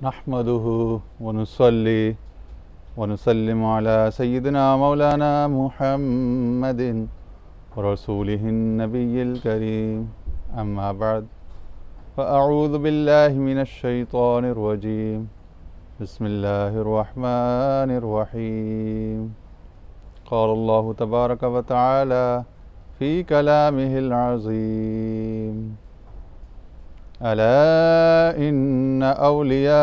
नहमदुहु व नुसल्ली व नुसल्लिमु अला सय्यिदिना मौलाना मुहम्मदिन रसूलिहिन नबिय्यिल करीम अम्मा बअद फ़अऊज़ु बिल्लाहि मिनश शैतानिर रजीम बिस्मिल्लाहिर रहमानिर रहीम क़ाल अल्लाहु तबारक व तआला फ़ी कलामिहिल अज़ीम अला इन्न औलिया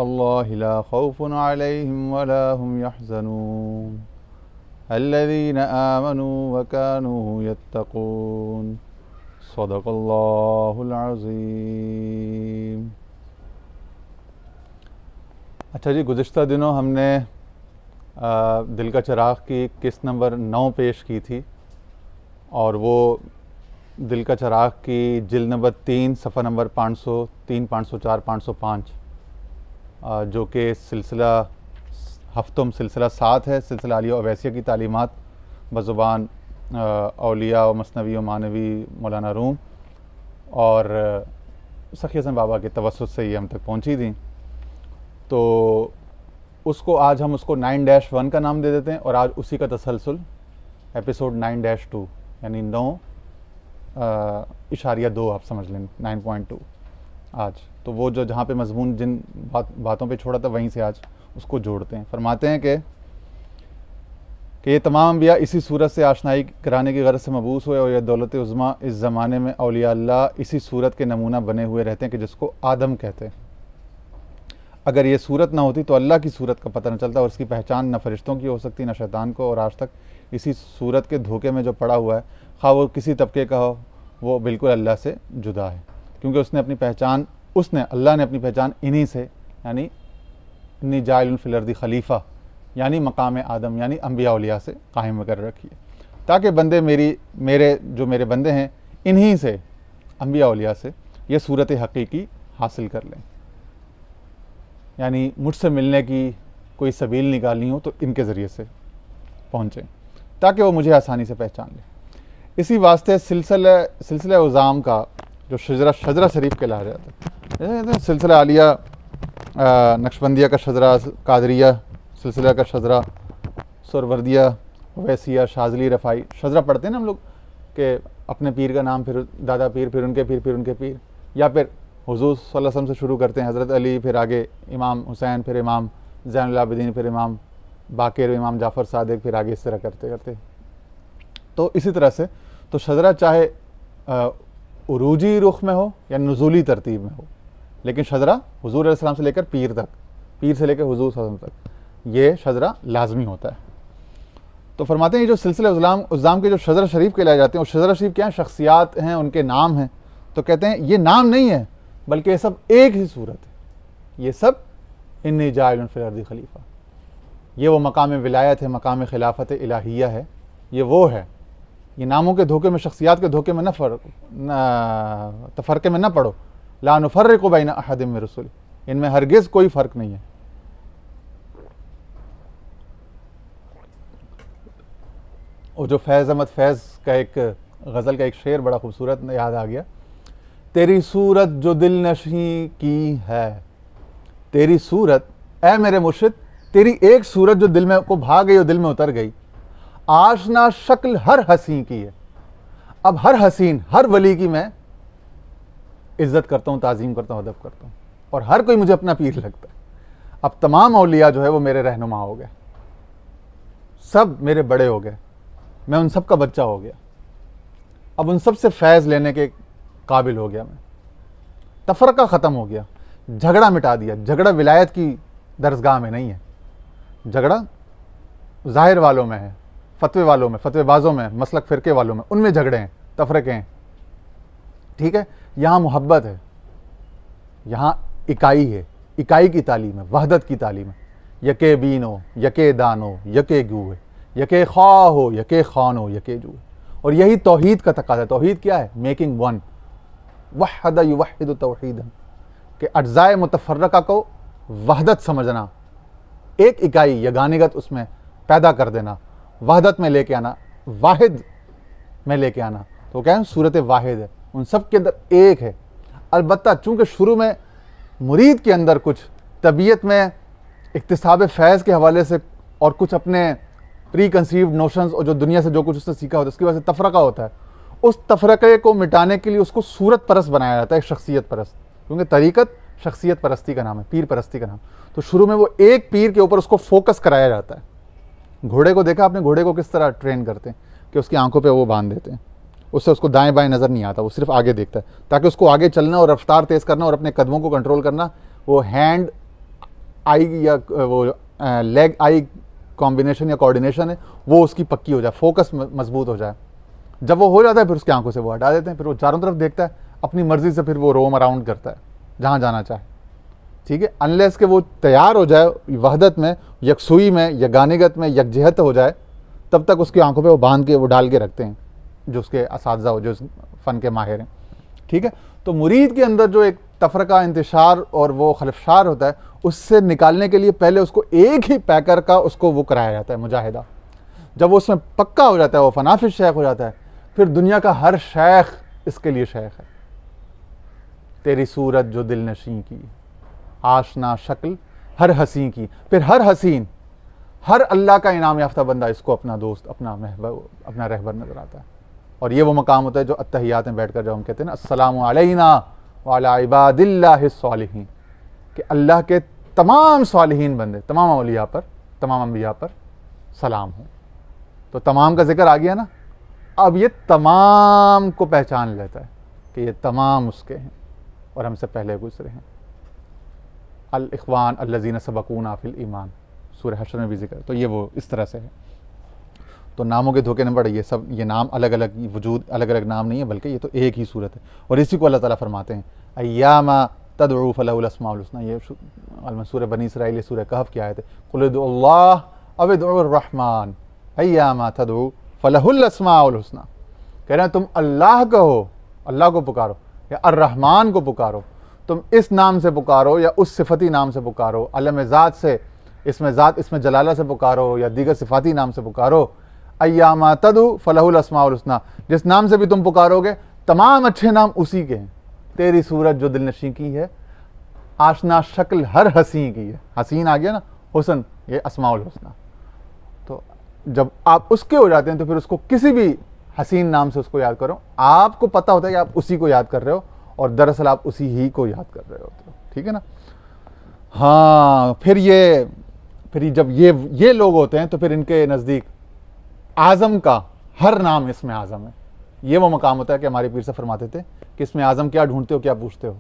अल्लाहि ला खौफुन अलैहिम वला हुम यहज़नून अल्लज़ीना आमनू व कानू यत्तक़ून सदक़ल्लाहुल अज़ीम। अच्छा जी, गुज़िश्ता दिनों हमने दिल का चिराग की किस्त नंबर 9 पेश की थी और वो दिल का चिराग की जिल्द नंबर 3 सफ़ा नंबर 503, 504, 505 जो कि सिलसिला हफ्तुम सिलसिला 7 है। सिलसिला आलिया अवैसिया की तालीमात बज़ुबान औलिया व मसनवी व मानवी मौलाना रूम और सखी हसन बाबा के तवस्सुत से ये हम तक पहुँची थी। तो उसको आज हम उसको 9-1 का नाम दे देते हैं और आज उसी का तसलसल एपिसोड 9-2 यानी 9.2 आप समझ लें 9.2 आज। तो वो जो जहाँ पे मजमून जिन बातों पे छोड़ा था वहीं से आज उसको जोड़ते हैं। फरमाते हैं कि ये तमाम अंबिया इसी सूरत से आशनाई कराने की गरज से मबूस हुए और यह दौलत उज़्मा इस ज़माने में औलिया अल्लाह इसी सूरत के नमूना बने हुए रहते हैं कि जिसको आदम कहते हैं। अगर ये सूरत ना होती तो अल्लाह की सूरत का पता न चलता और उसकी पहचान न फरिश्तों की हो सकती न शैतान को। और आज तक इसी सूरत के धोखे में जो पड़ा हुआ है, खा वो किसी तबके का हो, वो बिल्कुल अल्लाह से जुदा है, क्योंकि अल्लाह ने अपनी पहचान इन्हीं से यानी इन्नी जाइलुन फिल अर्दी खलीफा यानी मकाम आदम यानी अंबिया औलिया से कायम कर रखी है, ताकि बंदे मेरे बंदे हैं इन्हीं से अंबिया औलिया से ये सूरत हकीकी हासिल कर लें। यानी मुझसे मिलने की कोई सबील निकालनी हो तो इनके ज़रिए से पहुँचें ताकि वो मुझे आसानी से पहचान लें। इसी वास्ते सिलसिला उज़ाम का जो शजरा शरीफ कहलाया जाता है, सिलसिला आलिया नक्शबंदिया का शजरा, कादरिया सिलसिला का शजरा, सुरवर्दिया, वैसिया, शाज़ली, रफ़ाई शजरा पढ़ते हैं ना हम लोग कि अपने पीर का नाम, फिर दादा पीर, फिर उनके पीर, फिर उनके पीर, या फिर हुज़ूर सल्लल्लाहु अलैहि वसल्लम से शुरू करते हैं, हज़रत अली, फिर आगे इमाम हुसैन, फिर इमाम ज़ैनुल आबिदीन, फिर इमाम बाक़िर, इमाम जाफ़र सादिक, फिर आगे इस तरह करते करते। तो इसी तरह से तो शजरा चाहे उरूजी रुख में हो या नुज़ूली तरतीब में हो, लेकिन शजरा हुज़ूर अलैहि सलाम से लेकर पीर तक, पीर से लेकर हुज़ूर सल्लल्लाहु अलैहि वसल्लम तक ये शजरा लाजमी होता है। तो फरमाते हैं ये जो सिलसिला उज़्ज़ाम के जो शजरा शरीफ कहलाए जाते हैं, और शजरा शरीफ क्या है? शख्सियात हैं, उनके नाम हैं। तो कहते हैं ये नाम नहीं है बल्कि ये सब एक ही सूरत है। ये सब इन्नी जाइलुन फिल अर्दी खलीफा, ये वो मकाम विलायत है, मकाम खिलाफत इलाहिया है, ये वो है। ये नामों के धोखे में, शख्सियात के धोखे में तफरके में न पड़ो। ला नुफर्रिकु बैन अहदिम मिन रुसुली, इनमें हरगिज़ कोई फ़र्क नहीं है। और जो फैज़ अहमद फैज़ का एक गज़ल का एक शेर बड़ा खूबसूरत याद आ गया, तेरी सूरत जो दिल नशी की है, तेरी सूरत ऐ मेरे मुर्शिद, तेरी एक सूरत जो दिल में को भाग गई और दिल में उतर गई, आशना शक्ल हर हसीन की है। अब हर हसीन, हर वली की मैं इज्जत करता हूँ, ताज़ीम करता हूँ, अदब करता हूँ, और हर कोई मुझे अपना पीर लगता है। अब तमाम औलिया जो है वो मेरे रहनुमा हो गए, सब मेरे बड़े हो गए, मैं उन सब का बच्चा हो गया। अब उन सब से फैज़ लेने के काबिल हो गया मैं। तफरका ख़त्म हो गया, झगड़ा मिटा दिया। झगड़ा विलायत की दरसगाह में नहीं है, झगड़ा ज़ाहिर वालों में है, फतवे वालों में, फतवेबाजों में, मसलक फ़िरके वालों में, उनमें झगड़े हैं, तफरके हैं। ठीक है, यहाँ मोहब्बत है, यहाँ इकाई है, इकाई की तालीम है, वहदत की तालीम है। यके बीनो, यके दानो, यके गू है, यके ख्वा हो, यके खान हो, यके जू। और यही तौहीद का तकाज़ा है। तौहीद क्या है? मेकिंग वन, वहद युवहिदु तौहीदन, कि अज्जाए मुतफर्रका को वहदत समझना, एक इकाई यगानिगत उसमें पैदा कर देना, वहदत में लेके आना, वाहिद में लेके आना। तो क्या है? सूरत वाहिद है, उन सब के अंदर एक है। अलबत्ता चूंकि शुरू में मुरीद के अंदर कुछ तबीयत में इक्तिसाब फैज़ के हवाले से और कुछ अपने प्री कंसीव्ड नोशंस और जो दुनिया से जो कुछ उसने सीखा होता है उसकी वजह से तफरका होता है, उस तफरके को मिटाने के लिए उसको सूरत परस्त बनाया जाता है, शख्सियत परस्त। क्योंकि तरीक़त शख्सियत परस्ती का नाम है, पीर परस्ती का नाम। तो शुरू में वो एक पीर के ऊपर उसको फोकस कराया जाता है। घोड़े को देखा आपने, घोड़े को किस तरह ट्रेन करते हैं कि उसकी आंखों पे वो बांध देते हैं, उससे उसको दाएं बाएं नज़र नहीं आता, वो सिर्फ आगे देखता है, ताकि उसको आगे चलना और रफ्तार तेज़ करना और अपने कदमों को कंट्रोल करना, वो हैंड आई या वो लेग आई कॉम्बिनेशन या कोऑर्डिनेशन है, वो उसकी पक्की हो जाए, फोकस मजबूत हो जाए। जब वो हो जाता है फिर उसकी आंखों से वो हटा देते हैं, फिर वो चारों तरफ देखता है, अपनी मर्जी से फिर वो रोम अराउंड करता है जहाँ जाना चाहे। ठीक है, अनलेस के वो तैयार हो जाए वहदत में, यकसुई में, यगानिगत में, यकजहत हो जाए, तब तक उसकी आंखों पे वो बांध के वो डाल के रखते हैं जो उसके असातिज़ा हो, जो उस फ़न के माहिर हैं। ठीक है, तो मुरीद के अंदर जो एक तफरका, इंतशार और वो खलफशार होता है, उससे निकालने के लिए पहले उसको एक ही पैकर का उसको वो कराया जाता है, मुजाहिदा। जब वो उसमें पक्का हो जाता है, वो फनाफिज शेख हो जाता है, फिर दुनिया का हर शेख इसके लिए शेख है। तेरी सूरत जो दिल नशी की, आशना शक्ल हर हसीन की, फिर हर हसीन, हर अल्लाह का इनाम याफ्ता बंदा इसको अपना दोस्त, अपना महबूब, अपना रहबर नजर आता है। और ये वो मकाम होता है जो अत्तहियात में बैठकर जब हम कहते हैं ना अस्सलामु अलैना व अला इबादिल्लाहिस सालिहीन, कि अल्लाह के तमाम सालिहीन बंदे, तमाम औलिया पर, तमाम अंबिया पर सलाम हो। तो तमाम का जिक्र आ गया ना, अब ये तमाम को पहचान लेता है कि ये तमाम उसके हैं और हमसे पहले गुजरे हैं। अल इख्वान अल्लज़ीना सबक़ूना फिल ईमान, सूरह हशर में भी जिक्र। तो ये वो इस तरह से है। तो नामों के धोखे न पड़े, ये सब ये नाम अलग अलग वजूद, अलग अलग नाम नहीं है, बल्कि ये तो एक ही सूरत है। और इसी को अल्लाह ताला फरमाते हैं अय्यामा तदउ फलहुल अस्माउल हुस्ना। ये सूरह बनी इसराइल, सूरह कहफ की आयत है, कुल उदुल्लाह अव उदुर रहमान अय्यामा तदउ फलहुल अस्माउल हुस्ना। कह रहे हैं तुम अल्लाह कहो, अल्लाह को पुकारो, या अर्रहमान को पुकारो, तुम इस नाम से पुकारो या उस सिफती नाम से पुकारो, अलम ज़ात से, इसमें ज़ात इसमें जलाला से पुकारो या दीगर सिफाती नाम से पुकारो। अय्यामा तदु फलहुल अस्माउल हुस्ना, जिस नाम से भी तुम पुकारोगे तमाम अच्छे नाम उसी के हैं। तेरी सूरत जो दिलनशी की है, आशना शक्ल हर हसीन की है। हसीन आ गया ना, हुसन, ये अस्माउल हुस्ना। तो जब आप उसके हो जाते हैं तो फिर उसको किसी भी हसीन नाम से उसको याद करो, आपको पता होता है कि आप उसी को याद कर रहे हो और दरअसल आप उसी ही को याद कर रहे होते हो। ठीक है ना। हाँ, फिर जब ये लोग होते हैं तो फिर इनके नज़दीक आज़म का हर नाम इसमें आज़म है। ये वो मकाम होता है कि हमारे पीर से फरमाते थे कि इसमें आज़म क्या ढूंढते हो, क्या पूछते हो।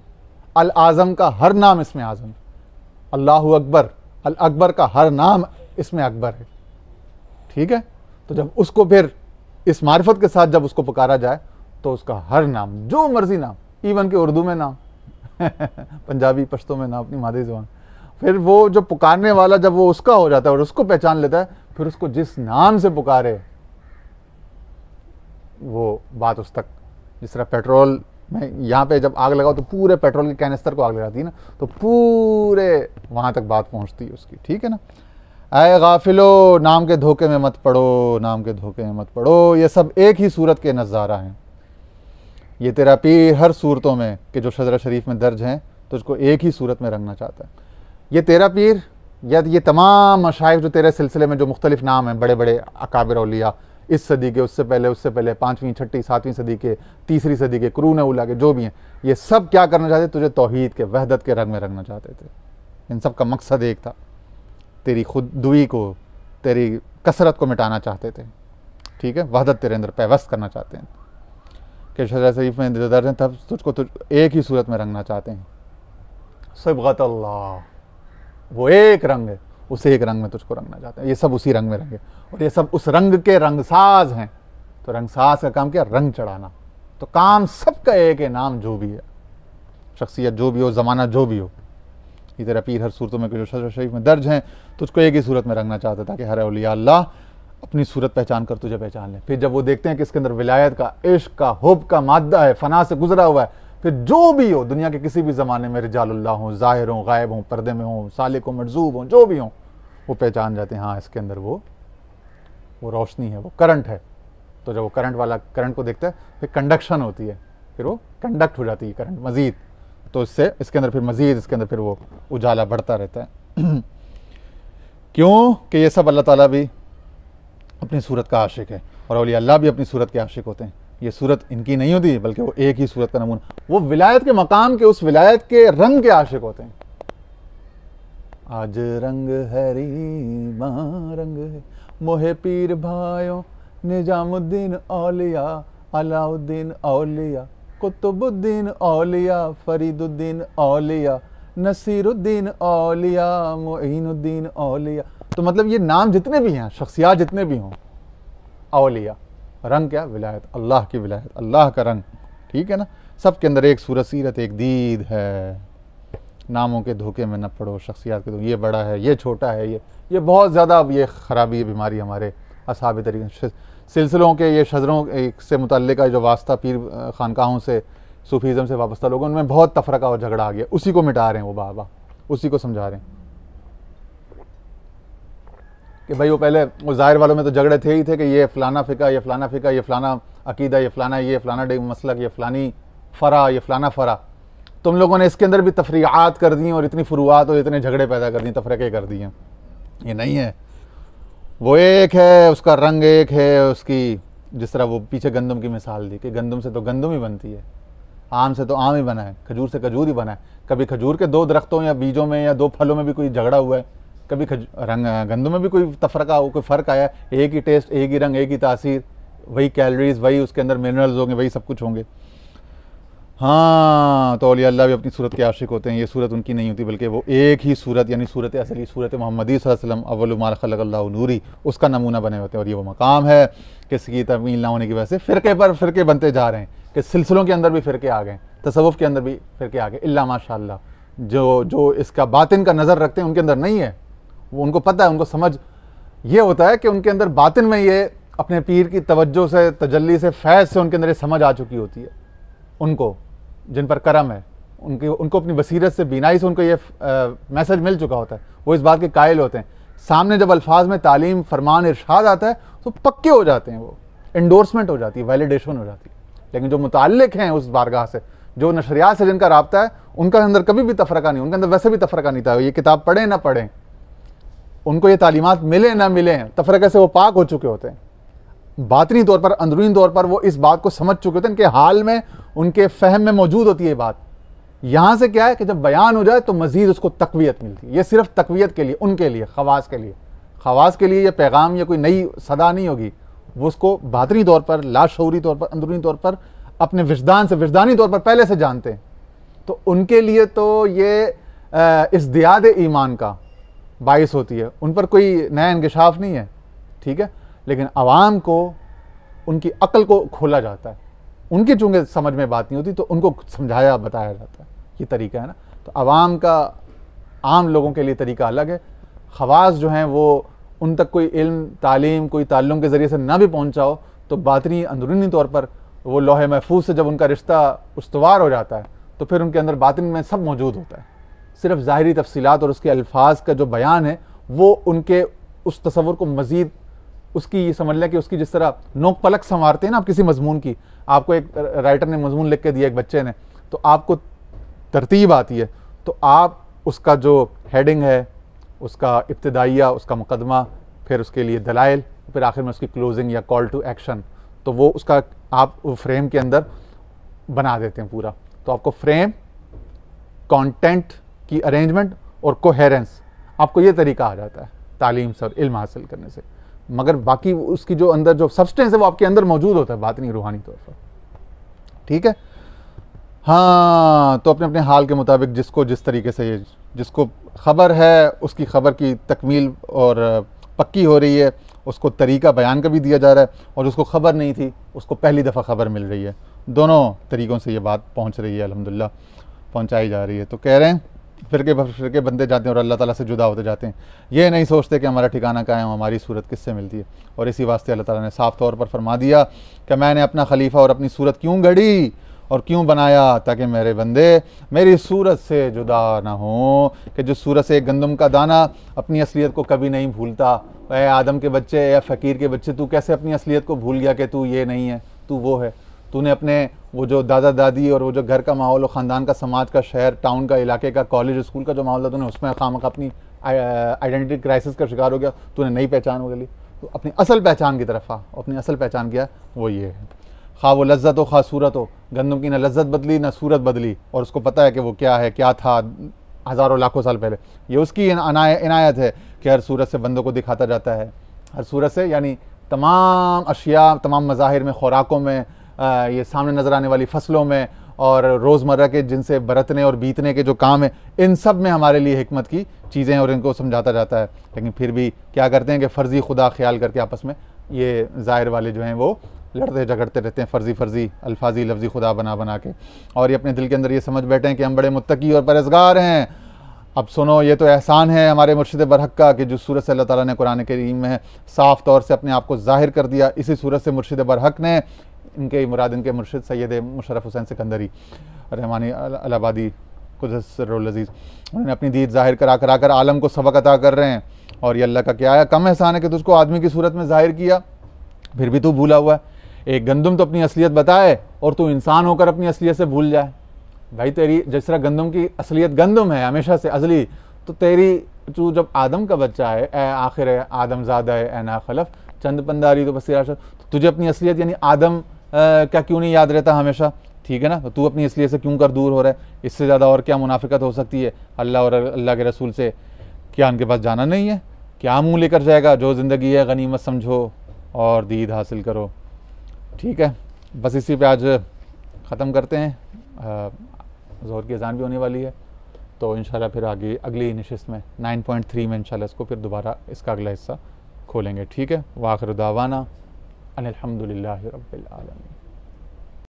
अल आज़म का हर नाम इसमें आज़म, अल्लाहु अकबर, अल अकबर का हर नाम इसमें अकबर है। ठीक है, तो जब उसको फिर इस मारिफत के साथ जब उसको पुकारा जाए तो उसका हर नाम, जो मर्जी नाम, इवन के उर्दू में नाम पंजाबी पश्तो में नाम, अपनी मादरी ज़ुबान, फिर वो जो पुकारने वाला जब वो उसका हो जाता है और उसको पहचान लेता है, फिर उसको जिस नाम से पुकारे वो बात उस तक। जिस तरह पेट्रोल में यहाँ पे जब आग लगाओ तो पूरे पेट्रोल के कैनिस्टर को आग लगाती है ना, तो पूरे वहाँ तक बात पहुँचती है उसकी। ठीक है ना। ऐ गाफिलो, नाम के धोखे में मत पड़ो, नाम के धोखे में मत पड़ो। ये सब एक ही सूरत के नज़ारा हैं। ये तेरा पीर हर सूरतों में कि जो शजरा शरीफ में दर्ज हैं तुझको एक ही सूरत में रंगना चाहता है। ये तेरा पीर या ये तमाम मशाइख जो तेरे सिलसिले में जो मुख्तलिफ नाम हैं, बड़े बड़े अकाबिर औलिया, इस सदी के, उससे पहले 5वीं 6वीं 7वीं सदी के, 3री सदी के, कुरून उला के, जो भी हैं, ये सब क्या करना चाहते? तुझे तौहीद के, वहदत के रंग में रंगना चाहते थे। इन सब का मकसद एक था, तेरी खुद दुई को, तेरी कसरत को मिटाना चाहते थे। ठीक है, वहदत तेरे अंदर पैवस्त करना चाहते हैं कि शजरा शरीफ में जो दर्ज हैं तब तुझको एक ही सूरत में रंगना चाहते हैं। सिबगत अल्लाह, वो एक रंग है, उस एक रंग में तुझको रंगना चाहते हैं। ये सब उसी रंग में रंगे और ये सब उस रंग के रंगसाज हैं। तो रंगसाज का काम क्या? रंग चढ़ाना। तो काम सबका एक है, नाम जो भी है, शख्सियत जो भी हो, ज़माना जो भी हो, ये तेरा पीर हर सूरतों में जो शजरा शरीफ में दर्ज हैं तुझको एक ही सूरत में रंगना चाहता था कि हर औलिया अल्लाह अपनी सूरत पहचान कर तुझे पहचान ले। फिर जब वो देखते हैं कि इसके अंदर विलायत का, इश्क का, हुब का मादा है, फना से गुजरा हुआ है, फिर जो भी हो दुनिया के किसी भी ज़माने में, रिजालुल्लाह हों, ज़ाहिर हों, गायब हों, पर्दे में हों, सालिक हों, मरजूब हों, जो भी हों, वो पहचान जाते हैं हाँ इसके अंदर वो रोशनी है, वो करंट है। तो जब वो करंट वाला करंट को देखता है फिर कंडक्शन होती है, फिर वो कंडक्ट हो जाती है करंट मज़ीद, तो इसके अंदर फिर मज़ीद इसके अंदर फिर वो उजाला बढ़ता रहता है। क्यों कि ये सब अल्लाह ताला भी अपनी सूरत का आशिक है और औलिया अल्लाह भी अपनी सूरत के आशिक होते हैं। ये सूरत इनकी नहीं होती बल्कि वो एक ही सूरत का नमूना, वो विलायत के मकाम के, उस विलायत के रंग के आशिक होते हैं। आज रंग है रीमा रंग है मोहे पीर भाइयों निजामुद्दीन औलिया अलाउद्दीन औलिया कुतुबुद्दीन औलिया फरीदुद्दीन औलिया नसीरुद्दीन औलिया मोइनुद्दीन औलिया। तो मतलब ये नाम जितने भी हैं, शख्सियात जितने भी हों, औलिया, रंग क्या? विलायत, अल्लाह की विलायत, अल्लाह का रंग, ठीक है ना। सब के अंदर एक सूरत सीरत एक दीद है। नामों के धोखे में न पड़ो, शख्सियात के ये बड़ा है, ये छोटा है, ये बहुत ज़्यादा अब ये ख़राबी, ये बीमारी हमारे असहाब तरीक़े सिलसिलों के, ये शजरों से मुतल्लिक़ जो वास्ता पीर खानकाहों से सूफीज़म से वाबस्ता लोगों, उनमें बहुत तफरका और झगड़ा आ गया। उसी को मिटा रहे हैं वो बाबा, उसी को समझा रहे हैं कि भाई वो पहले वो ज़ाहिर वालों में तो झगड़े थे ही थे कि ये फ़लाना फ़िका, ये फ़लाना फ़िका, ये फ़लाना अकीदा, ये फ़लाना मसलक, ये फ़लानी फ़रा, ये फ़लाना फ़रा। तुम लोगों ने इसके अंदर भी तफरीआत कर दी और इतनी फुरुआत और इतने झगड़े पैदा कर दी, तफरके कर दिए। ये नहीं है, वो एक है, उसका रंग एक है, उसकी जिस तरह वो पीछे गंदम की मिसाल दी कि गंदम से तो गंदम ही बनती है, आम से तो आम ही बना है, खजूर से खजूर ही बना है। कभी खजूर के 2 दरख्तों या बीजों में या 2 फलों में भी कोई झगड़ा हुआ है, कभी रंग गंदम में भी कोई तफरका हो, कोई फ़र्क आया, एक ही टेस्ट, एक ही रंग, एक ही तासीर, वही कैलोरीज, वही उसके अंदर मिनरल्स होंगे, वही सब कुछ होंगे। हाँ, तो औलिया अल्लाह भी अपनी सूरत के आशिक होते हैं। ये सूरत उनकी नहीं होती बल्कि वो एक ही सूरत यानी सूरत असली, सूरत मोहम्मदी सल्लल्लाहु अलैहि वसल्लम अव्वलु मा खलक़ल्लाहु नूरी, उसका नमूना बने होते हैं। और ये वो मकाम है कि इसकी तमील ना होने की वजह से फ़िरके पर फ़िरके बनते जा रहे हैं कि सिलसिलों के अंदर भी फ़िरके आ गए, तसव्वुफ़ के अंदर भी फ़िरके आ गए। इल्ला माशाअल्लाह जो इसका बातिन का नज़र रखते हैं उनके अंदर नहीं है। वो उनको पता है, उनको समझ ये होता है कि उनके अंदर बातिन में ये अपने पीर की तवज्जो से, तजल्ली से, फैज़ से उनके अंदर ये समझ आ चुकी होती है। उनको जिन पर करम है, उनको अपनी बसीरत से, बीनाई से उनको ये मैसेज मिल चुका होता है। वो इस बात के कायल होते हैं। सामने जब अल्फाज में तालीम, फरमान, इरशाद आता है तो पक्के हो जाते हैं, वो इंडोर्समेंट हो जाती है, वैलिडेशन हो जाती है। लेकिन जो मुताल्लिक हैं उस बारगाह से, जो नशरियात से जिनका राब्ता है, उनका अंदर कभी भी तफरका नहीं, उनके अंदर वैसे भी तफरका नहीं था। ये किताब पढ़ें ना पढ़ें, उनको ये तालीमात मिले ना मिले, तफरके से वो पाक हो चुके होते हैं। बातनी तौर पर, अंदरूनी तौर पर वो इस बात को समझ चुके होते हैं, इनके हाल में, उनके फहम में मौजूद होती है ये बात। यहाँ से क्या है कि जब बयान हो जाए तो मज़ीद उसको तक़वियत मिलती है। ये सिर्फ तक़वियत के लिए, उनके लिए, ख़वास के लिए, ख़वास के लिए ये पैगाम या कोई नई सदा नहीं होगी। वो उसको बातनी तौर पर, लाशऊरी तौर पर, अंदरूनी तौर पर, अपने विजदान से, विजदानी तौर पर पहले से जानते हैं। तो उनके लिए तो ये इज़्दियाद ईमान का बाइस होती है, उन पर कोई नया इंकिशाफ नहीं है, ठीक है। लेकिन आवाम को उनकी अक्ल को खोला जाता है, उनकी चूंकि समझ में बात नहीं होती तो उनको समझाया बताया जाता है। ये तरीका है ना। तो आवाम का, आम लोगों के लिए तरीका अलग है। ख़वास जो हैं वो उन तक कोई इल्म, तालीम, कोई ताल्लुम के ज़रिए से ना भी पहुँचाओ तो बातनी, अंदरूनी तौर पर वो लौहे महफूज से जब उनका रिश्ता उस्तवार हो जाता है तो फिर उनके अंदर बातिन में सब मौजूद होता है। सिर्फ ज़ाहिरी तफसीलात और उसके अल्फाज का जो बयान है वो उनके उस तसव्वुर को मज़ीद, उसकी ये समझ लें कि उसकी जिस तरह नोक पलक संवारते हैं ना आप किसी मजमून की, आपको एक राइटर ने मजमून लिख के दिया, एक बच्चे ने, तो आपको तरतीब आती है, तो आप उसका जो हेडिंग है, उसका इब्तिदाइया, उसका मुकदमा, फिर उसके लिए दलाइल, फिर आखिर में उसकी क्लोजिंग या कॉल टू एक्शन, तो वो उसका आप फ्रेम के अंदर बना देते हैं पूरा। तो आपको फ्रेम, कंटेंट की अरेंजमेंट और कोहेरेंस, आपको ये तरीका आ जाता है तालीम से और इल्म हासिल करने से। मगर बाकी उसकी जो अंदर जो सब्सटेंस है वो आपके अंदर मौजूद होता है बातनी, रूहानी तौर पर, ठीक है। हाँ, तो अपने अपने हाल के मुताबिक जिसको जिस तरीके से, जिसको खबर है उसकी खबर की तकमील और पक्की हो रही है, उसको तरीका बयान का भी दिया जा रहा है, और उसको खबर नहीं थी उसको पहली दफ़ा खबर मिल रही है। दोनों तरीक़ों से ये बात पहुँच रही है, अल्हम्दुलिल्लाह पहुँचाई जा रही है। तो कह रहे हैं फिरके बनते जाते हैं और अल्लाह ताला से जुदा होते जाते हैं। ये नहीं सोचते कि हमारा ठिकाना कहाँ है, हमारी सूरत किससे मिलती है। और इसी वास्ते अल्लाह ताला ने साफ़ तौर पर फरमा दिया कि मैंने अपना खलीफा और अपनी सूरत क्यों गढ़ी और क्यों बनाया, ताकि मेरे बंदे मेरी सूरत से जुदा ना हो। कि जो सूरत से एक गंदम का दाना अपनी असलियत को कभी नहीं भूलता। वह आदम के बच्चे या फ़कीर के बच्चे, तू कैसे अपनी असलियत को भूल गया कि तू ये नहीं है, तू वो है। तूने अपने वो जो दादा दादी और वो जो घर का माहौल और ख़ानदान का, समाज का, शहर टाउन का, इलाके का, कॉलेज स्कूल का जो माहौल था, तूने उसमें खामखा अपनी आइडेंटिटी क्राइसिस का शिकार हो गया, तूने नई पहचान हो गई। तो अपनी असल पहचान की तरफ आ, अपनी असल पहचान क्या वो ये है। खा वो लज्जत हो खा सूरत हो, गंदम की ना लज्जत बदली ना सूरत बदली, और उसको पता है कि वो क्या है, क्या था हज़ारों लाखों साल पहले। ये उसकी इनायत है कि हर सूरत से बंदों को दिखाता जाता है, हर सूरत से यानी तमाम अशिया, तमाम मज़ाहिर में, खुराकों में, ये सामने नज़र आने वाली फसलों में, और रोज़मर्रा के जिनसे बरतने और बीतने के जो काम है, इन सब में हमारे लिए हिकमत की चीज़ें हैं और इनको समझाता जाता है। लेकिन फिर भी क्या करते हैं कि फ़र्ज़ी खुदा ख्याल करके आपस में ये ज़ाहिर वाले जो हैं वो लड़ते झगड़ते रहते हैं, फ़र्ज़ी अल्फाजी लफ्ज़ी खुदा बना के, और ये अपने दिल के अंदर ये समझ बैठे हैं कि हम बड़े मुत्तकी और परहेज़गार हैं। अब सुनो, ये तो एहसान है हमारे मुर्शिद बरहक का कि जिस सूरत से अल्लाह ताला ने कुरान करीम में साफ़ तौर से अपने आप को ज़ाहिर कर दिया, इसी सूरत से मुर्शिद बरहक ने, इनके मुराद इनके मुर्शिद सैयद मुशर्रफ हुसैन सिकंदरी रहमानी अलाहाबादी कुदरतुल अज़ीज़, उन्होंने अपनी दीद ज़ाहिर करा कर आलम को सबक अता कर रहे हैं। और ये अल्लाह का क्या है, कम एहसान है कि तुझको आदमी की सूरत में ज़ाहिर किया, फिर भी तू भूला हुआ है। एक गंदम तो अपनी असलियत बताए और तू इंसान होकर अपनी असलियत से भूल जाए। भाई तेरी जिस तरह गंदम की असलियत गंदम है हमेशा से अजली, तो तेरी तू जब आदम का बच्चा है, ए आखिर है आदमज़ादा है, ए ना खलफ चंद पंदारी तो बस तो तुझे अपनी असलियत यानी आदम क्या क्यों नहीं याद रहता हमेशा, ठीक है ना। तो तू अपनी असलियत से क्यों कर दूर हो रहा है? इससे ज़्यादा और क्या मुनाफिकत हो सकती है? अल्लाह और अल्लाह के रसूल से क्या उनके पास जाना नहीं है? क्या मुँह लेकर जाएगा? जो ज़िंदगी है गनीमत समझो और दीद हासिल करो, ठीक है। बस इसी पे आज ख़त्म करते हैं। ज़ोहर की अज़ान भी होने वाली है, तो इंशाल्लाह फिर आगे अगली नशिस्त में 9.3 में इंशाल्लाह इसको फिर दोबारा इसका अगला हिस्सा खोलेंगे, ठीक है। व आखिर दावाना अनिल हम्दुलिल्लाहि रब्बिल आलमीन।